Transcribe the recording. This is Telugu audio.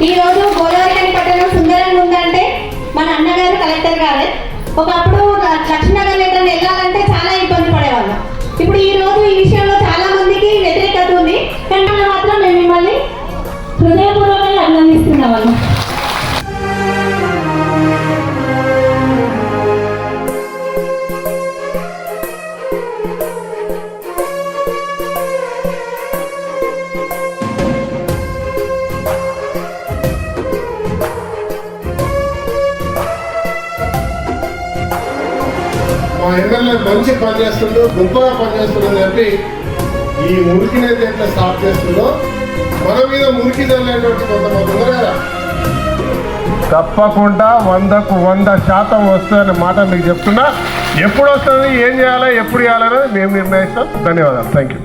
ఈరోజు గోదావరి పట్టణం సుందరంగా ఉందంటే మన అన్నగారు కలెక్టర్ గారే. ఒకప్పుడు లక్ష్మీనగర్ ఎక్కడికి వెళ్ళాలంటే చాలా ఇబ్బంది పడేవాళ్ళం. ఇప్పుడు ఈ రోజు ఈ విషయంలో చాలా మందికి వ్యతిరేకత ఉంది. కానీ మాత్రం మేము మిమ్మల్ని హృదయపూర్వకంగా అభినందిస్తున్నాం వాళ్ళు. మా ఎమ్మెల్యే మంచి పని చేస్తుండో గొప్పగా పనిచేస్తుందని చెప్పి ఈ మురికినైతే ఎట్లా స్టార్ట్ చేస్తుందో మన మీద మురికి చల్లేటువంటి కొంతమంది ఉన్నారు కదా, తప్పకుండా 100% వస్తుందనే మాట మీకు చెప్తున్నా. ఎప్పుడు వస్తుంది, ఏం చేయాలి, ఎప్పుడు చేయాలనేది మేము నిర్ణయిస్తాం. ధన్యవాదాలు. Thank you.